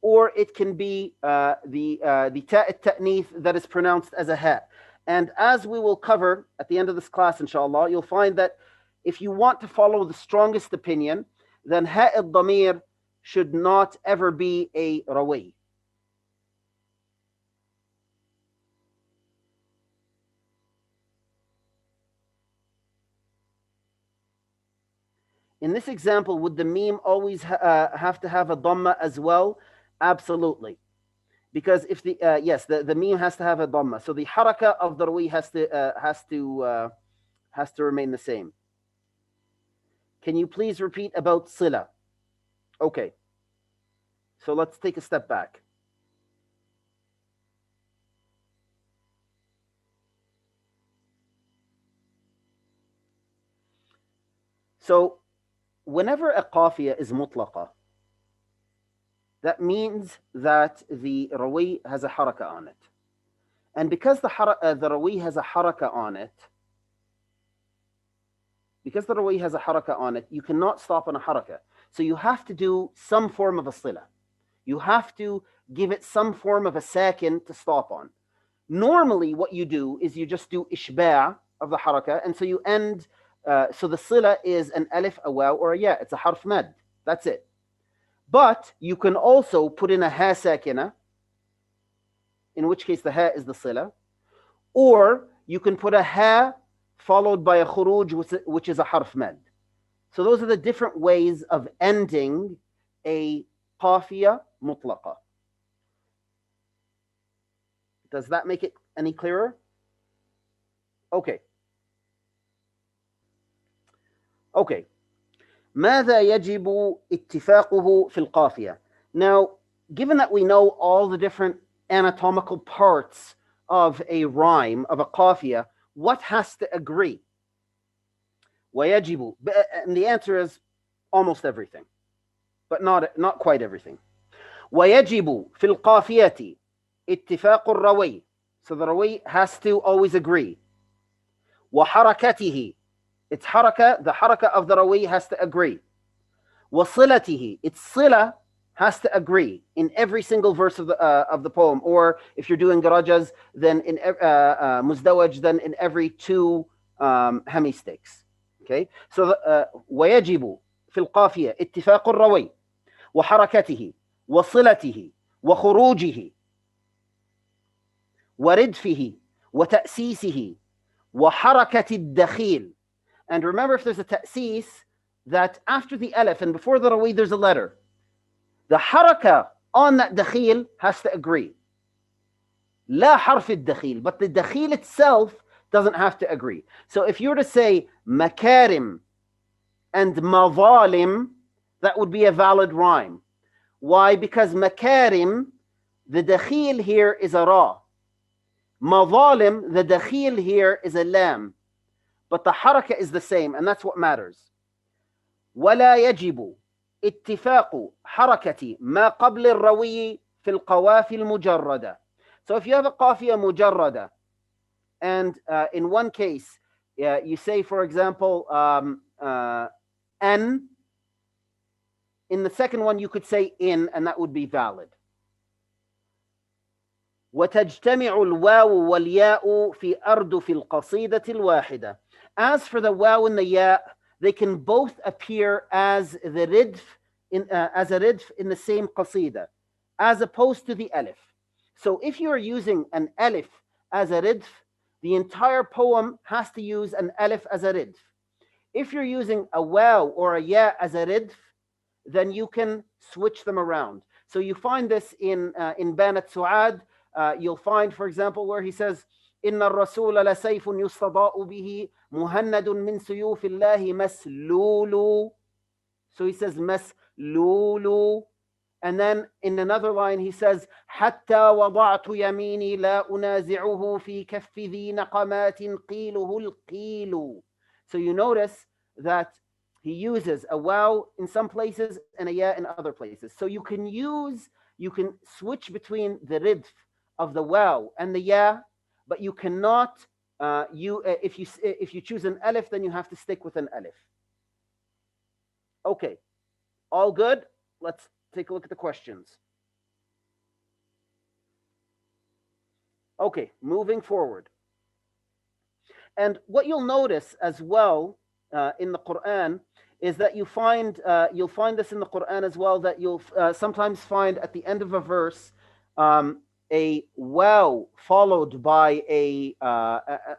or it can be the ta at-ta'neeth that is pronounced as a ha. And as we will cover at the end of this class, inshallah, you'll find that if you want to follow the strongest opinion, then ha al-dhamir should not ever be a rawi. In this example, would the meme always have to have a dhamma as well? Absolutely. Because if the yes, the meme has to have a dhamma, so the haraka of the rawi has to remain the same. Can you please repeat about sila? Okay. So let's take a step back. So whenever a qafiyah is mutlaqa, that means that the rawi has a haraka on it. And because the rawi has a haraka on it, you cannot stop on a haraka. So you have to do some form of a sila. You have to give it some form of a sakin to stop on. Normally what you do is you just do ishba' of the haraka, and so you end, so the sila is an alif, a waw, or a ya. It's a harf mad. That's it. But you can also put in a ha sakina, in which case the ha is the sila, or you can put a ha followed by a khuruj, which is a harf mad. So those are the different ways of ending a qafiyah mutlaqa. Does that make it any clearer? Okay. Okay. ماذا يجب اتفاقه في القافية. Now, given that we know all the different anatomical parts of a rhyme, of a قافية, what has to agree? ويجب, and the answer is almost everything, but not quite everything. ويجب في القافية اتفاق الروي. So the rawi has to always agree. وحركته, its حركة, the حركة of the rawi has to agree. وصلته, its صلة has to agree in every single verse of the poem, or if you're doing درجز, then in مزدوج, then in every two hemistichs. Okay, so ويجب في القافية اتفاق الروي وحركته وصلته وخروجه وردفه وتأسيسه وحركة الدخيل. And remember, if there's a تأسيس, that after the alif and before the rawi there's a letter, the حركة on that دخيل has to agree. لا حرف الدخيل, but the دخيل itself doesn't have to agree. So if you were to say مكارم and مظالم, that would be a valid rhyme. Why? Because مكارم, the دخيل here is a ra. مظالم, the دخيل here is a lam. But the حركة is the same, and that's what matters. ولا يجب اتفاق حركة ما قبل الروي في القوافي المجردة. So if you have a قافية مجردة, and in one case you say, for example, an, in the second one you could say in, and that would be valid. وتجتمع الواو والياء في أردف القصيدة الواحدة. As for the waw and the ya, they can both appear as the ridf as a ridf in the same qasida, as opposed to the alif. So if you are using an alif as a ridf, the entire poem has to use an alif as a ridf. If you're using a waw or a ya as a ridf, then you can switch them around. So you find this in Banat Su'ad. You'll find, for example, where he says, إن الرسول لسيف يستضاء به مهند من سيوف الله مسلول. So he says مسلول. And then in another line he says حتى وضعت يميني لا أنازعه في كف ذي نقمات قيله القيل. So you notice that he uses a waw in some places and a ya in other places. So you can switch between the ridf of the waw and the ya, but you cannot, if you choose an alif, then you have to stick with an alif. Okay, all good? Let's take a look at the questions. Okay, moving forward. And what you'll notice as well in the Quran is that you'll find this in the Quran as well, that you'll sometimes find at the end of a verse a waw followed by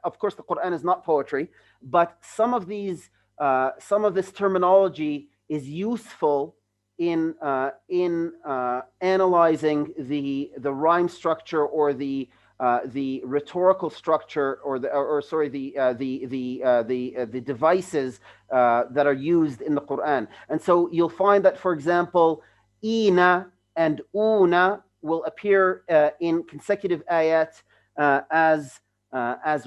of course the Quran is not poetry, but some of this terminology is useful in analyzing the rhyme structure or the rhetorical structure or the devices that are used in the Quran. And so you'll find that, for example, ina and una will appear in consecutive ayat as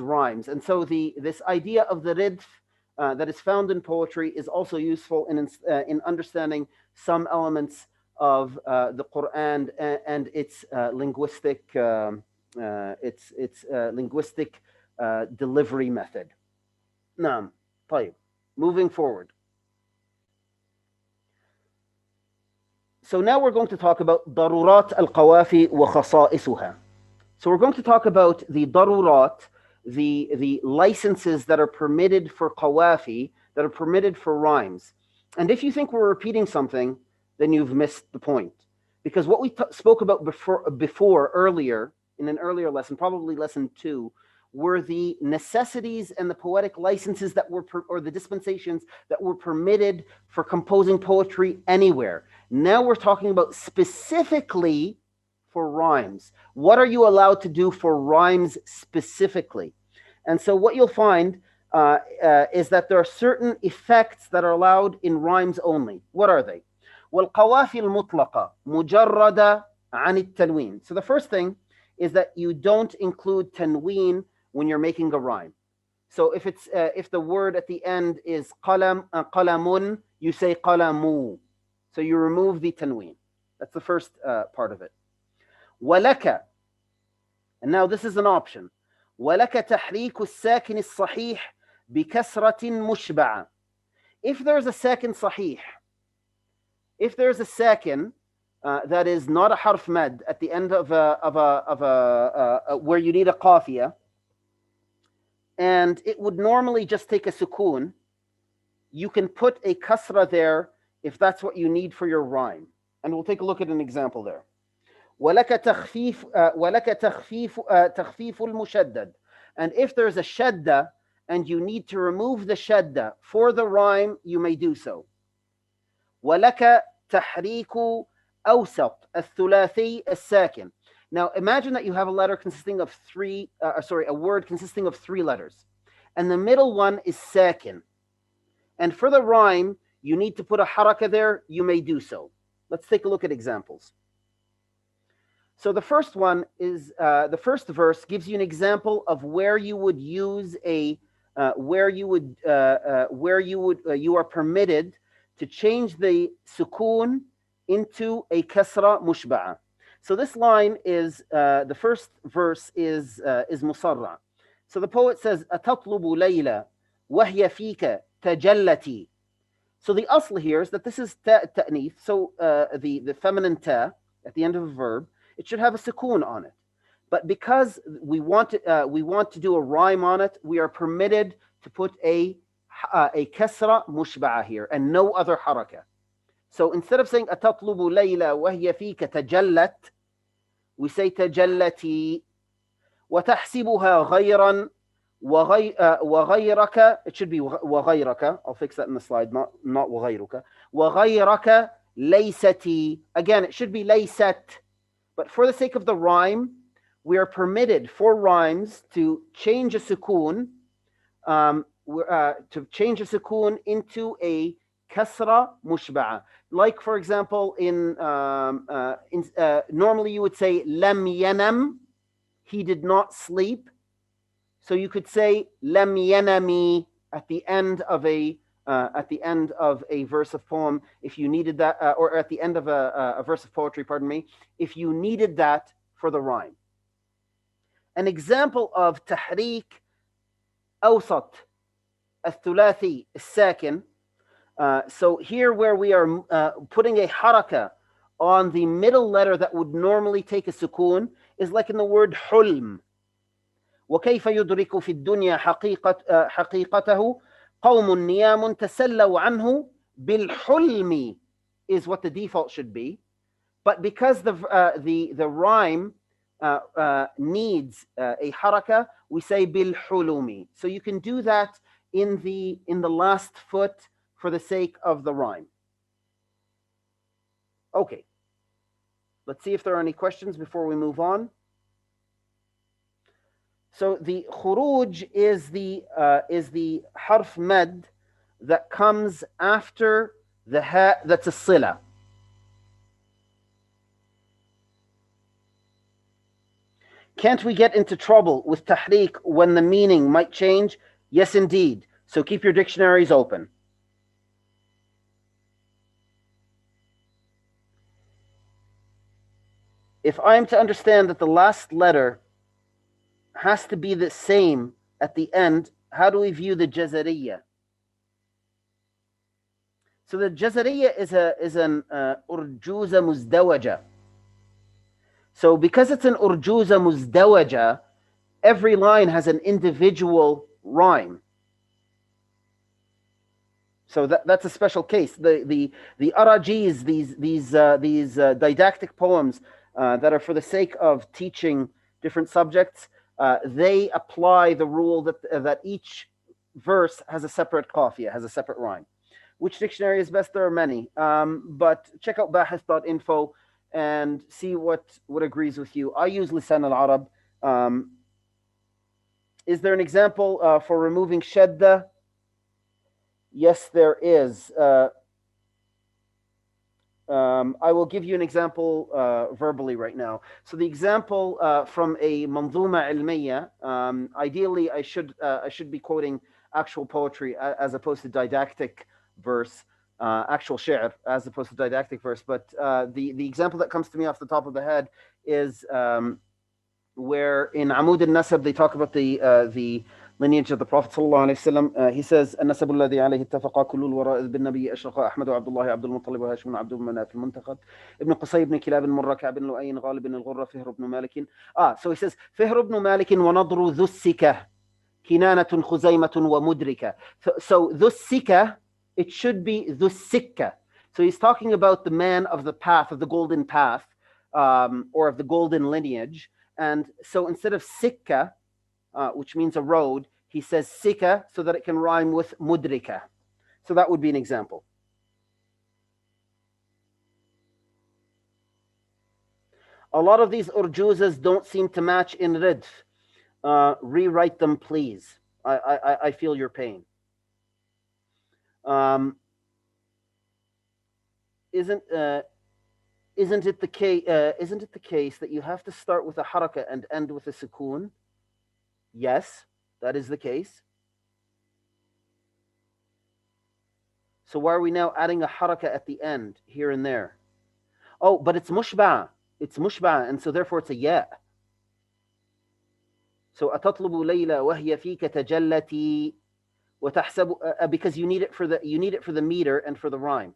rhymes. And so this idea of the ridf that is found in poetry is also useful in understanding some elements of the Quran and its linguistic linguistic delivery method. Naam. طيب. Moving forward. So now we're going to talk about ضرورات القوافي وخصائصها. So we're going to talk about the ضرورات, the licenses that are permitted for qawafi, that are permitted for rhymes. And if you think we're repeating something, then you've missed the point. Because what we spoke about before earlier, in an earlier lesson, probably lesson 2, were the necessities and the poetic licenses that were, or the dispensations that were permitted for composing poetry anywhere. Now we're talking about specifically for rhymes. What are you allowed to do for rhymes specifically? And so what you'll find is that there are certain effects that are allowed in rhymes only. What are they? والقوافي المطلقة مجردة عن التنوين. So the first thing is that you don't include tanween when you're making a rhyme. So if the word at the end is قلم, you say قلمو. So you remove the tanween. That's the first part of it. ولك, and now this is an option. ولك تحريك الساكن الصحيح بكسرة مشبعة. If there's a sakin صحيح, if there's a sakin that is not a harf mad at the end of where you need a qafiyah, and it would normally just take a sukoon, you can put a kasra there if that's what you need for your rhyme. And we'll take a look at an example there. ولك تخفيف المشدد. And if there's a shadda and you need to remove the shadda for the rhyme, you may do so. ولك تحريك أوسط الثلاثي الساكن. Now imagine that you have a letter consisting of a word consisting of 3 letters, and the middle one is sakin. And for the rhyme, you need to put a haraka there, you may do so. Let's take a look at examples. So the first one is the first verse gives you an example of where you would use you are permitted to change the sukoon into a kasra mushba'a. So this line is the first verse is musarra. So the poet says atatlubu layla wahya fika tajallati. So the asl here is that this is ta'nith. So the feminine ta at the end of a verb, it should have a sukoon on it. But because we want to do a rhyme on it, we are permitted to put a kasra mushba'a here and no other haraka. So instead of saying atatlubu layla wahya fika tajallat, we say tajallati. وتحسبها غيرا وغيرك. It should be وغيرك. I'll fix that in the slide, not وغيرك. وغيرك ليستي. Again, it should be ليست. But for the sake of the rhyme, we are permitted for rhymes to change a sukoon, into a kasra mushba'a. Like, for example, normally you would say lam yanam, he did not sleep. So you could say lam yanami at the end of a verse of poem, if you needed that, or at the end of a verse of poetry, pardon me, if you needed that for the rhyme. An example of tahrik awsat al-thulathi al-sakin. So here where we are putting a haraka on the middle letter that would normally take a sukoon is like in the word hulm. وكيف يدرك في الدنيا حقيقته قوم نيام تسلوا عنه بالحلم is what the default should be. But because the rhyme needs a haraka, we say بالحلم. So you can do that in the last foot for the sake of the rhyme. Okay. Let's see if there are any questions before we move on. So the khuruj is the harf mad that comes after the ha that's a sila. Can't we get into trouble with tahrik when the meaning might change? Yes, indeed. So keep your dictionaries open. If I am to understand that the last letter has to be the same at the end, how do we view the jazariyya? So the jazariyya is an urjuza muzdawaja. So because it's an urjuza muzdawaja, every line has an individual rhyme. So that's a special case. The arajis, these didactic poems that are for the sake of teaching different subjects, they apply the rule that each verse has a separate qafiyah, has a separate rhyme. Which dictionary is best? There are many, but check out bahith.info and see what agrees with you. I use Lisan al-Arab. Is there an example for removing shadda? Yes, there is. I will give you an example verbally right now. So the example from a manzuma ilmiya, ideally I should be quoting actual poetry as opposed to didactic verse, actual shi'r as opposed to didactic verse. But the example that comes to me off the top of the head is where in Amud al-Nasab they talk about the lineage of the Prophet ﷺ. He says, النسب الذي عليه اتفق كل الوراء بالنبي أشرق أحمد وعبد الله عبد المطلب وهاشم عبد مناف المنتخب ابن قصي بن كلاب مرة كعب بن لؤي غالب بن الغرة فهر بن مالك. So he says فهر بن مالك ونضر ذو السكة كنانة خزيمة ومدركة. So ذو السكة, it should be ذو السكة. So he's talking about the man of the path, of the golden path, or of the golden lineage. And so instead of sikka, which means a road, he says sikka so that it can rhyme with mudrika. So that would be an example. A lot of these urjuzas don't seem to match in ridf. Rewrite them, please. I feel your pain. Isn't it the case that you have to start with a haraka and end with a sukoon? Yes, that is the case. So why are we now adding a haraka at the end, here and there? Oh, but it's mushba'. It's mushba', and so therefore it's a ya. So atatlubu layla wa hiya fika tajallati wa tahsabu, because you need it for the meter and for the rhyme.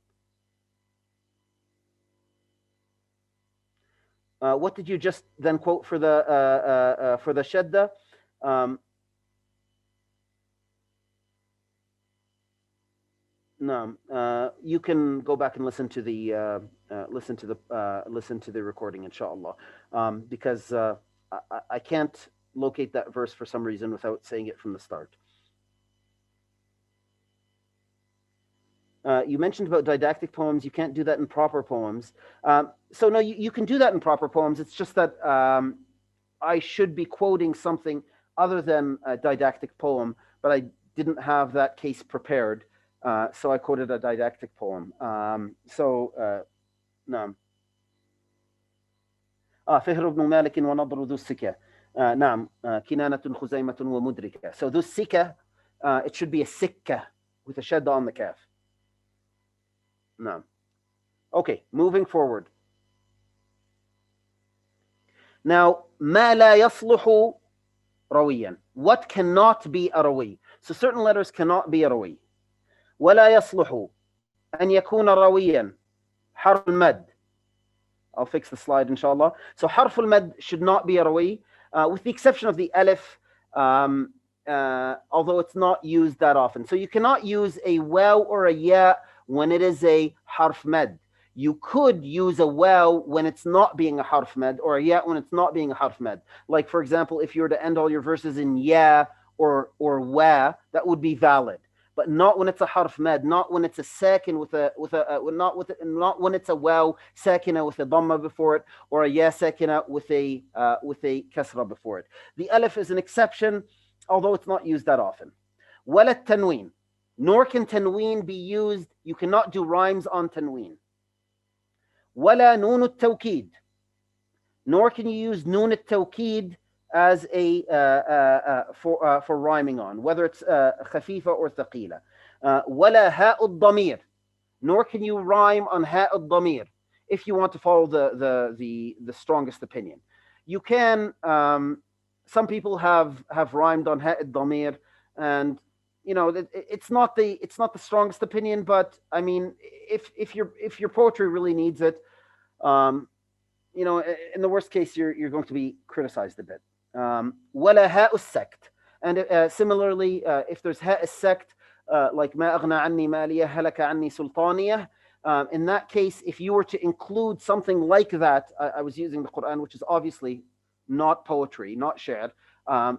What did you just then quote for the shadda? No, you can go back and listen to the recording, inshallah, because I can't locate that verse for some reason without saying it from the start. You mentioned about didactic poems. You can't do that in proper poems. So no, you can do that in proper poems. It's just that I should be quoting something other than a didactic poem, but I didn't have that case prepared. So I quoted a didactic poem. نعم. فهر بن مالك ونضر ذو السكة. نعم. كنانة خزيمة ومدركة. So ذو السكة, it should be a sikka with a shadda on the calf. No. Okay, moving forward. Now, ما لا يصلح رويا. What cannot be a rawi? So certain letters cannot be a rawi. ولا يصلح أن يكون رويا حرف المد. I'll fix the slide, inshallah. So حرف المد should not be a rawi, with the exception of the alif, although it's not used that often. So you cannot use a waw or a ya when it is a harf med. You could use a waw when it's not being a harf med, or a ya when it's not being a harf med. Like, for example, if you were to end all your verses in ya or wa, that would be valid. But not when it's a harf med, not when it's a sakin not when it's a waw sakina with a dhamma before it, or a ya sakina with a kasra before it. The alif is an exception, although it's not used that often. Wala tanween. Nor can tanween be used. You cannot do rhymes on tanween. Wala noon at-tawkid. Nor can you use noon at-tawkid as a for rhyming on, whether it's khafifa or thaqila. Wala ha ad-damir. Nor can you rhyme on ha ad-damir if you want to follow the strongest opinion. You can. Some people have rhymed on ha ad-damir, and you know, it's not the strongest opinion, but I mean, if your poetry really needs it, you know, in the worst case, you're going to be criticized a bit. Wala ha'u sakt, and similarly, if there's ha'u sakt, like ma aghna anni maliya halaka anni sultaniyah, in that case, if you were to include something like that, I was using the Quran, which is obviously not poetry, not shi'r.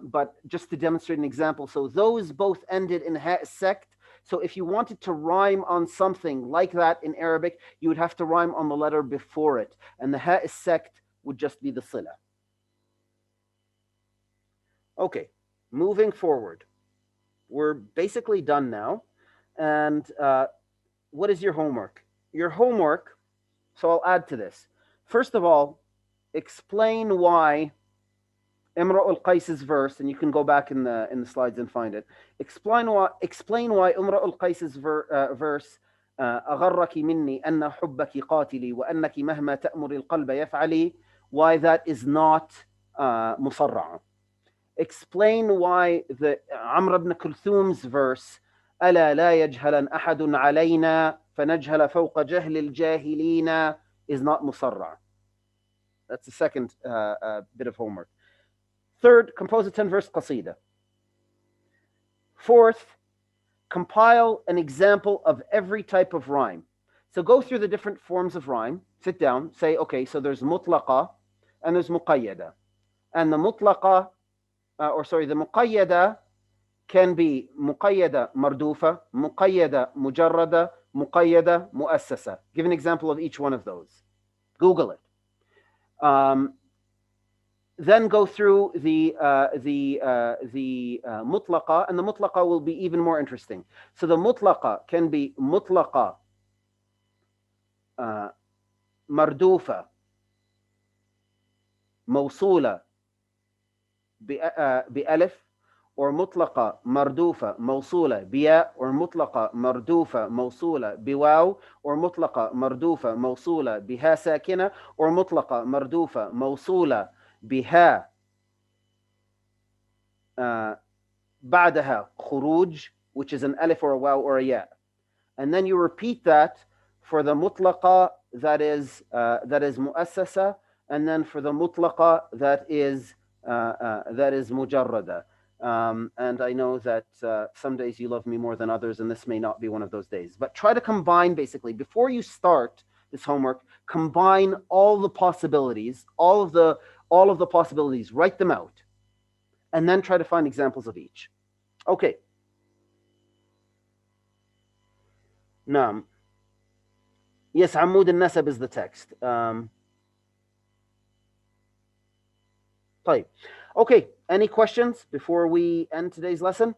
But just to demonstrate an example, so those both ended in ha sect. So if you wanted to rhyme on something like that in Arabic, you would have to rhyme on the letter before it, and the ha sect would just be the sila. Okay, moving forward. We're basically done now. And what is your homework? Your homework, so I'll add to this. First of all, explain why Imra al-Qais's verse, and you can go back in the slides and find it. Explain why Imra al-Qais's verse أغرك مني أن حبك قاتلي وأنك مهما تأمر القلب يفعلي, why that is not مصرعة. Explain why the Amr ibn Kulthum's verse ألا لا يجهلا أحد علينا فنجهل فوق جهل الجاهلين is not مصرعة. That's the second bit of homework. Third, compose a 10-verse qasida. Fourth, compile an example of every type of rhyme. So go through the different forms of rhyme, sit down, say, okay, so there's mutlaqa and there's muqayyada. And the mutlaqa, the muqayyada can be muqayyada mardufa, muqayyada mujarrada, muqayyada muassasa. Give an example of each one of those. Google it. Then go through the mutlaqa, and the mutlaqa will be even more interesting. So the mutlaqa can be mutlaqa mardufa mawsula بألف, or mutlaqa mardufa mawsula biya, or mutlaqa mardufa mawsula biwaw, or mutlaqa mardufa mawsula biha sakina, or mutlaqa mardufa mawsula بها بعدها خروج, which is an alif or a waw or a ya. And then you repeat that for the mutlaqa that is muassasa, and then for the mutlaqa that is mujarrada. And I know that some days you love me more than others, and this may not be one of those days. But try to combine, basically, before you start this homework, combine all the possibilities, all of the possibilities, write them out, and then try to find examples of each. Okay. Naam. Yes, Amud al-Nasab is the text. طيب. Okay, any questions before we end today's lesson?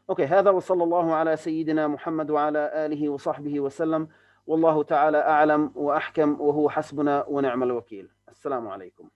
Okay, هذا وصلى الله على سيدنا محمد وعلى آله وصحبه وسلم والله تعالى أعلم وأحكم وهو حسبنا ونعم الوكيل. السلام عليكم.